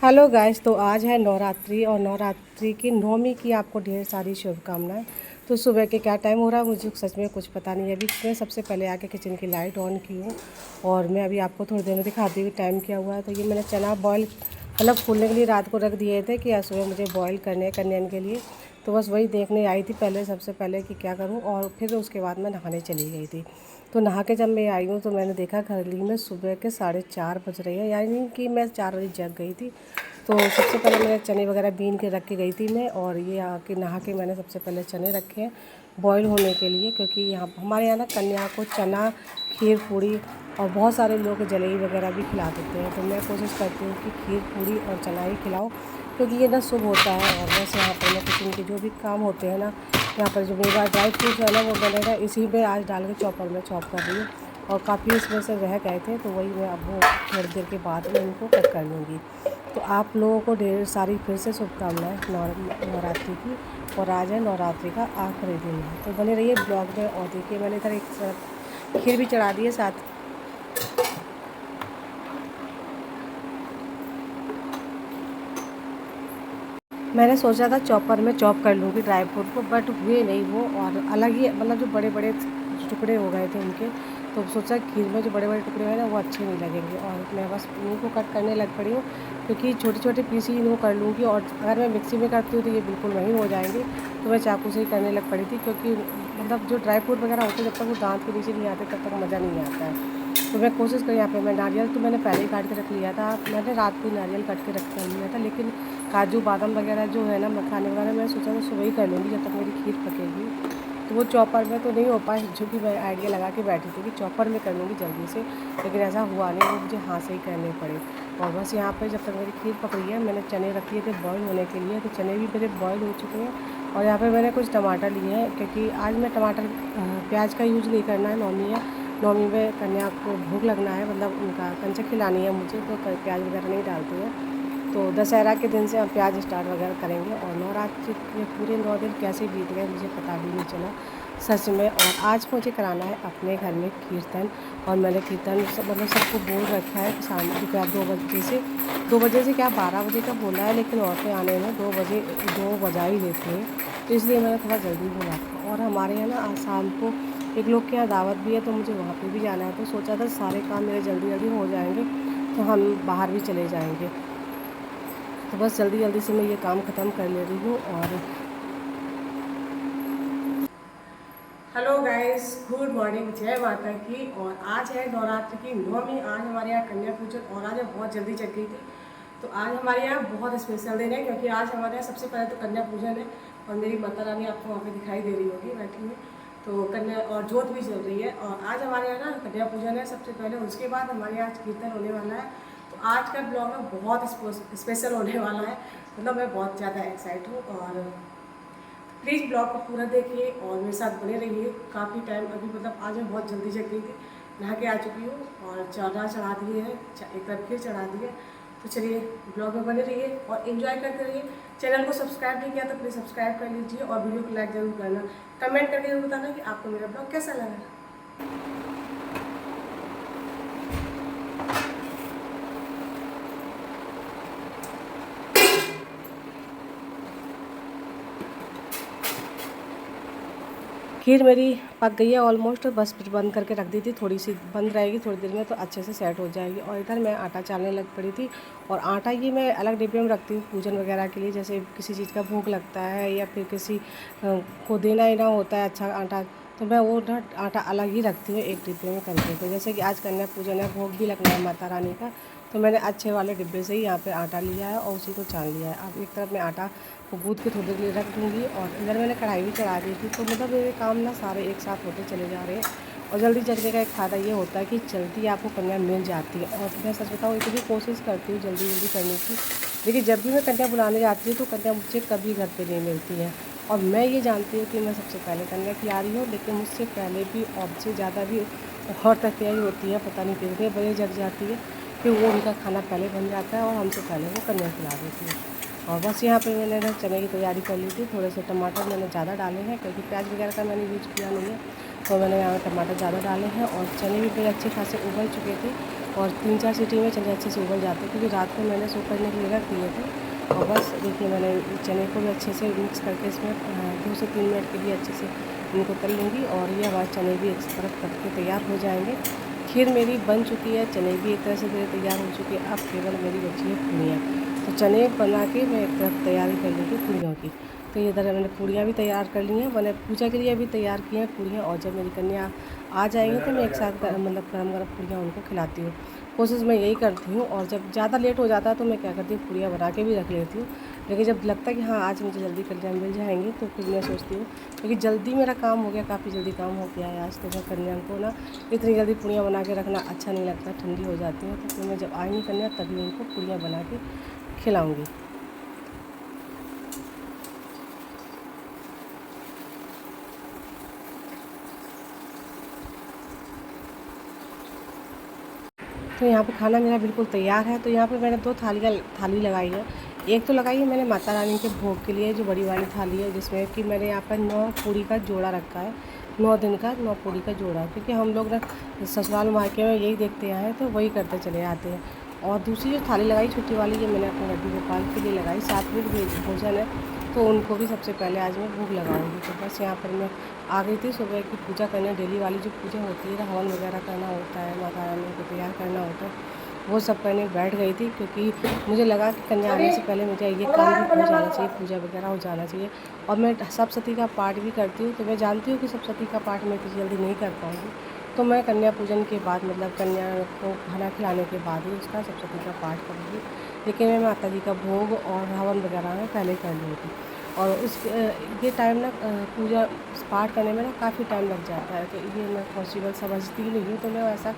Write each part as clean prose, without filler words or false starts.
Hello guys, तो आज है नवरात्रि और नवरात्रि की नवमी की आपको ढेर सारी शुभकामनाएं। तो सुबह के क्या टाइम हो रहा है मुझे सच में कुछ पता नहीं है। अभी मैं सबसे पहले आके किचन की लाइट ऑन की हूँ और मैं अभी आपको थोड़ी देर में दिखाती हुई टाइम क्या हुआ है। तो ये मैंने चना बॉयल मतलब फूलने के लिए रात को रख दिए थे कि आज सुबह मुझे बॉयल करने कन्यान के लिए। तो बस वही देखने आई थी पहले सबसे पहले कि क्या करूँ, और फिर उसके बाद मैं नहाने चली गई थी। तो नहा के जब मैं आई हूँ तो मैंने देखा घड़ी में सुबह के 4:30 बज रही है, यानी कि मैं 4 बजे जग गई थी। तो सबसे पहले मैंने चने वगैरह बीन के रख के गई थी मैं, और ये आके नहा के मैंने सबसे पहले चने रखे हैं बॉईल होने के लिए, क्योंकि यहाँ हमारे यहाँ ना कन्या को चना, खीर पूड़ी और बहुत सारे लोग जलेबी वगैरह भी खिला देते हैं। तो मैं कोशिश करती हूँ कि खीर पूड़ी और चना ही खिलाऊँ, क्योंकि ये ना शुभ होता है। और बस यहाँ पर मैं किचन के जो भी काम होते हैं ना, यहाँ पर जो मेरा ड्राई फ्रूट है ना वो बनेगा इसी में आज डाल के चॉपर में चॉप कर रही हूँ। और काफ़ी इसमें से रह गए थे तो वही मैं अब वो थोड़ी देर के बाद में उनको कट कर लूँगी। तो आप लोगों को ढेर सारी फिर से शुभकामनाएं नवरात्रि की। और आज है नवरात्रि का आखिरी दिन है, तो बने रहिए ब्लॉग में। और देखिए मैंने इधर एक तरफ खीर भी चढ़ा दी है साथ। मैंने सोचा था चॉपर में चॉप कर लूँगी ड्राई फ्रूट को, बट हुए नहीं वो, और अलग ही मतलब जो बड़े बड़े टुकड़े हो गए थे उनके। तो सोचा खीर में जो बड़े बड़े टुकड़े हैं ना वो अच्छे नहीं लगेंगे, और मैं बस इनको कट करने लग पड़ी हूँ, क्योंकि छोटे छोटे पीस ही इनको कर लूँगी। और अगर मैं मिक्सी में करती हूँ तो ये बिल्कुल महीन हो जाएंगे, तो मैं चाकू से ही करने लग पड़ी थी, क्योंकि मतलब जो ड्राई फ्रूट वगैरह होते हैं जब तक वो दांत के नीचे नहीं आते तब तक मज़ा नहीं आता है। तो मैं कोशिश करी। यहाँ पे मैं नारियल तो मैंने पहले ही काट के रख लिया था, मैंने रात को नारियल काट के रख कर लिया था, लेकिन काजू बादाम वगैरह जो है ना मखाने वगैरह मैं सोचा था सुबह ही कर लूँगी जब तक मेरी खीर पकेगी। तो वो चॉपर में तो नहीं हो पाए, जो कि मैं आइडिया लगा के बैठी थी कि चॉपर में कर लूँगी जल्दी से, लेकिन ऐसा हुआ नहीं, वो मुझे हाथ से ही करने पड़े। और बस यहाँ पर जब तक मेरी खीर पक रही है मैंने चने रख दिए थे बॉयल होने के लिए, तो चने भी मेरे बॉयल हो चुके हैं। और यहाँ पर मैंने कुछ टमाटर लिए हैं, क्योंकि आज मैं टमाटर प्याज का यूज़ नहीं करना है। नौमी में कन्या को भोग लगना है, मतलब उनका कंचा खिलानी है मुझे, तो प्याज वगैरह नहीं डालते हैं। तो दशहरा के दिन से हम प्याज स्टार्ट वगैरह करेंगे। और नवरात्रि के पूरे 9 दिन कैसे बीत गए मुझे पता भी नहीं चला सच में। और आज मुझे कराना है अपने घर में कीर्तन, और मैंने कीर्तन मतलब सबको बोल रखा है कि शाम दोपहर 2 बजे से क्या 12 बजे का बोला है, लेकिन औरतें आने में 2 बजा ही देती हैं, तो इसलिए मैंने थोड़ा जल्दी बोला था। और हमारे यहाँ ना आज शाम को एक लोग के यहाँ दावत भी है, तो मुझे वहाँ पे भी जाना है। तो सोचा था सारे काम मेरे जल्दी जल्दी हो जाएंगे तो हम बाहर भी चले जाएंगे। तो बस जल्दी जल्दी से मैं ये काम ख़त्म कर ले रही हूँ। और हेलो गाइस, गुड मॉर्निंग, जय माता की। और आज है नवरात्रि की नवमी। आज हमारे यहाँ कन्या पूजन, और आज मैं बहुत जल्दी जग गई थी। तो आज हमारे यहाँ बहुत स्पेशल दिन है, क्योंकि आज हमारे यहाँ सबसे पहले तो कन्या पूजन है, और मेरी माता रानी आपको वहाँ पे दिखाई दे रही होगी बैठी हुई। तो कन्या और जोत भी चल रही है, और आज हमारे यहाँ ना कन्या पूजन है सबसे पहले, उसके बाद हमारे यहाँ कीर्तन होने वाला है। तो आज का ब्लॉग में बहुत स्पेशल होने वाला है, मतलब मैं बहुत ज़्यादा एक्साइट हूँ। और प्लीज़ ब्लॉग को पूरा देखिए और मेरे साथ बने रहिए। काफ़ी टाइम अभी मतलब आज मैं बहुत जल्दी जग गई थी, नहा के आ चुकी हूँ, और चढ़ा दिए हैं, एक बार फिर चढ़ा दिए। तो चलिए ब्लॉग में बने रहिए और इन्जॉय करते रहिए। चैनल को सब्सक्राइब नहीं किया तो प्लीज़ सब्सक्राइब कर लीजिए, और वीडियो को लाइक ज़रूर करना। कमेंट करके जरूर बताना कि आपको मेरा ब्लॉग कैसा लगा। खीर मेरी पक गई है ऑलमोस्ट, बस फिर बंद करके रख दी थी, थोड़ी सी बंद रहेगी थोड़ी देर में तो अच्छे से सेट हो जाएगी। और इधर मैं आटा चालने लग पड़ी थी। और आटा ये मैं अलग डिब्बे में रखती हूँ पूजन वगैरह के लिए, जैसे किसी चीज़ का भोग लगता है या फिर किसी को देना ही ना होता है अच्छा आटा, तो मैं वो ना आटा अलग ही रखती हूँ एक डिब्बे में करके। तो जैसे कि आज कन्या पूजन है, भोग भी लगना है माता रानी का, तो मैंने अच्छे वाले डिब्बे से ही यहाँ पे आटा लिया है और उसी को छान लिया है। अब एक तरफ मैं आटा को गूँथ के थोड़ी देर के लिए रख दूँगी, और इधर मैंने कढ़ाई भी चढ़ा दी थी। तो मतलब मेरे काम ना सारे एक साथ होते चले जा रहे हैं। और जल्दी जगने का एक फ़ायदा ये होता है कि जल्दी आपको कन्या मिल जाती है। और मैं सच बताऊँ इतनी कोशिश करती हूँ जल्दी जल्दी करने की, लेकिन जब भी मैं कन्या बुलाने जाती हूँ तो कन्या मुझे कभी घर पर नहीं मिलती है। और मैं ये जानती हूँ कि मैं सबसे पहले कन्या की आ रही हूँ, लेकिन मुझसे पहले भी और से ज़्यादा भी और तकियाई होती है, पता नहीं कितने बजे जग जाती है कि वो उनका खाना पहले बन जाता है और हमसे पहले वो कन्या खिला देती है। और बस यहाँ पे मैंने ना चने की तैयारी कर ली थी। थोड़े से टमाटर मैंने ज़्यादा डाले हैं, क्योंकि प्याज वगैरह का मैंने यूज किया नहीं है, तो मैंने यहाँ टमाटर ज़्यादा डाले हैं। और चने भी मेरे अच्छे खासे उबल चुके थे, और 3-4 सीटी में चने अच्छे से उबल जाते हैं, क्योंकि रात को मैंने सोख करने के लिए रख दिए थे। और बस देखिए मैंने चने को भी अच्छे से मिक्स करके इसमें 2 से 3 मिनट के लिए अच्छे से इनको तल लूँगी, और ये हमारे चने भी एक तरफ कट के तैयार हो जाएंगे। खीर मेरी बन चुकी है, चने भी एक तरह से मेरे तैयार हो चुके हैं। अब केवल मेरी बची है पूड़ियाँ। तो चने बना के मैं एक तरफ तैयारी कर लूँगी पूड़ियों की। तो ये इधर मैंने पूड़ियाँ भी तैयार कर ली हैं, मैंने पूजा के लिए भी तैयार की हैं पूड़ियाँ। और जब मेरी कन्या आ जाएंगी तो मैं एक साथ मतलब गरम गरम पूड़ियाँ उनको खिलाती हूँ। कोशिश मैं यही करती हूँ। और जब ज़्यादा लेट हो जाता है तो मैं क्या करती हूँ, पूड़ियाँ बना के भी रख लेती हूँ। लेकिन जब लगता है कि हाँ आज मुझे जल्दी कन्या मिल जाएंगी, तो फिर मैं सोचती हूँ, क्योंकि जल्दी मेरा काम हो गया, काफ़ी जल्दी काम हो गया है आज। तो मैं कन्या को ना इतनी जल्दी पूड़ियाँ बना के रखना अच्छा नहीं लगता, ठंडी हो जाती हैं। तो फिर मैं जब आएँगी कन्या तभी उनको पूड़ियाँ बना के खिलाऊँगी। तो यहाँ पे खाना मेरा बिल्कुल तैयार है। तो यहाँ पे मैंने 2 थाली लगाई है। एक तो लगाई है मैंने माता रानी के भोग के लिए, जो बड़ी वाली थाली है, जिसमें कि मैंने यहाँ पर 9 पूड़ी का जोड़ा रखा है। 9 दिन का 9 पूड़ी का जोड़ा, क्योंकि हम लोग ना ससुराल मायके में यही देखते आए हैं, तो वही करते चले आते हैं। और दूसरी जो थाली लगाई छोटी वाली, ये मैंने अपने लड्डू गोपाल के लिए लगाई। सात्विक भोजन है, तो उनको भी सबसे पहले आज मैं भोग लगाऊंगी। तो बस यहाँ पर मैं आ गई थी सुबह की पूजा करने। डेली वाली जो पूजा होती है, हवन वगैरह करना होता है, माता रानी को तैयार करना होता है, वो सब करने बैठ गई थी। क्योंकि मुझे लगा कि कन्या आने से पहले मुझे ये काम भी हो जाना चाहिए, पूजा वगैरह हो जाना चाहिए। और मैं सप्तशती का पाठ भी करती हूँ, तो मैं जानती हूँ कि सप्तशती का पाठ मैं इतनी जल्दी नहीं कर पाऊँगी। तो मैं कन्या पूजन के बाद, मतलब कन्या को खाना खिलाने के बाद ही उसका सप्तशती का पाठ करूँगी। लेकिन मैं माता जी का भोग और हवन वगैरह में पहले कर लूँगी। और उस ये टाइम ना पूजा पाठ करने में ना काफ़ी टाइम लग जाता है, तो ये मैं पॉसिबल समझती नहीं हूँ। तो मैं ऐसा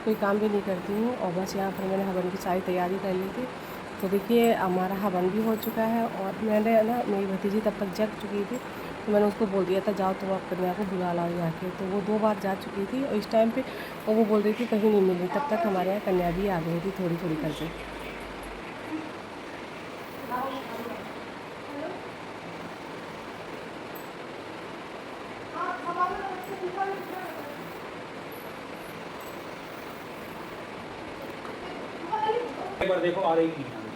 कोई काम भी नहीं करती हूँ। और बस यहाँ पर मैंने हवन की सारी तैयारी कर ली थी। तो देखिए हमारा हवन भी हो चुका है। और मैंने ना, मेरी भतीजी तब तक जग चुकी थी, तो मैंने उसको बोल दिया था जाओ तुम आप कन्या को बुला लाओ जाके। तो वो 2 बार जा चुकी थी, और इस टाइम पे वो बोल रही थी कहीं नहीं मिली। तब तक हमारे यहाँ कन्या भी आ गई थी थोड़ी थोड़ी करके। एक बार देखो आ रही कि नहीं आ रही।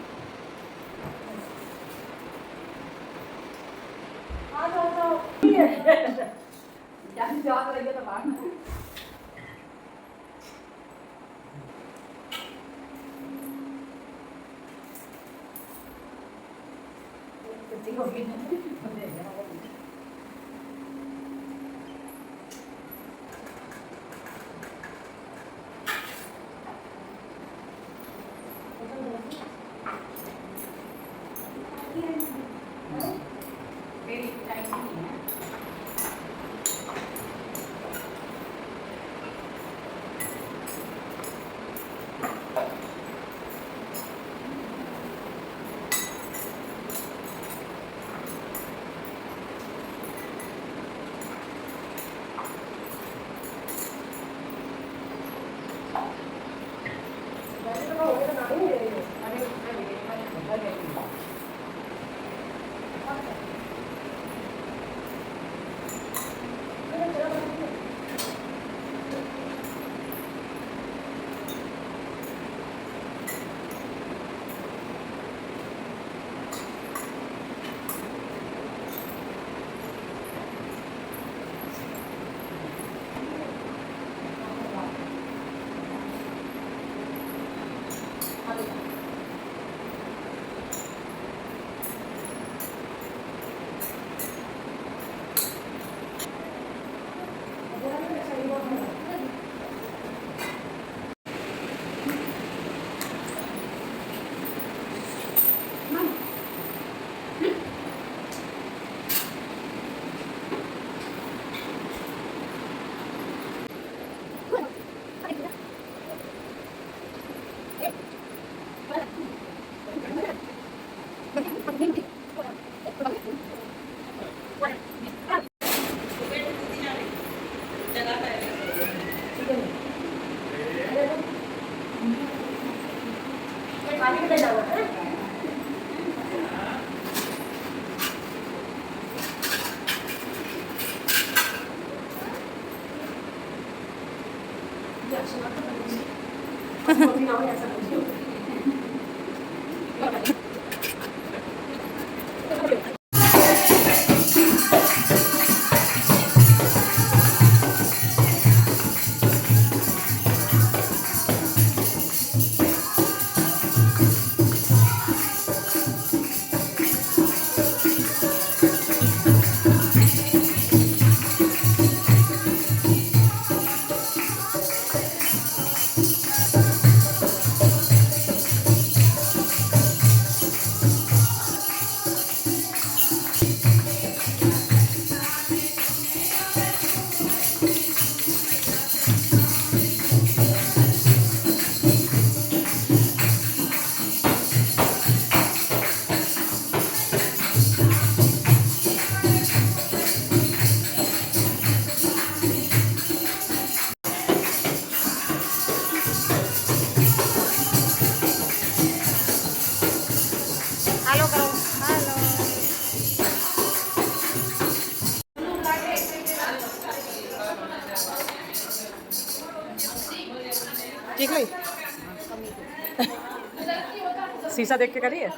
शीशा देख के करिए।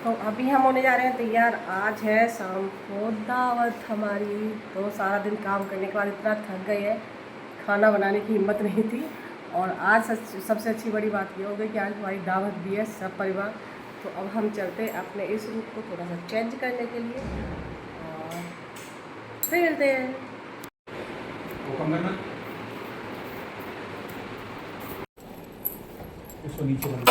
तो अभी हम होने जा रहे हैं तैयार। आज है शाम को दावत हमारी। तो सारा दिन काम करने के बाद इतना थक गए हैं, खाना बनाने की हिम्मत नहीं थी। और आज सबसे अच्छी बड़ी बात ये हो गई कि आज हमारी दावत भी है, सब परिवार। तो अब हम चलते हैं अपने इस रूट को थोड़ा सा चेंज करने के लिए और फिर मिलते हैं। इसको नीचे बंद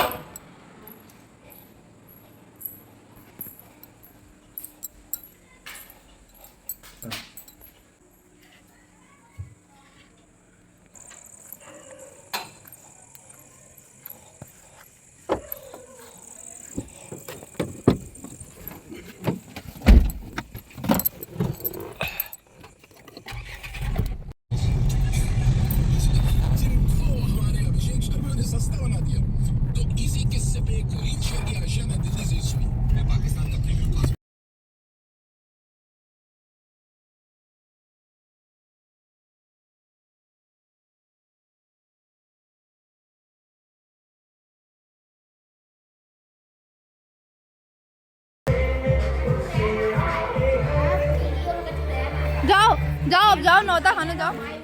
सस्ता बना दिया तो इसी किस्से पे एक रील शेयर किया रशिया ने दिल्ली से ईस्वी में पाकिस्तान का प्रीमियर क्लास जाओ जाओ अब जाओ नौता खाने जाओ।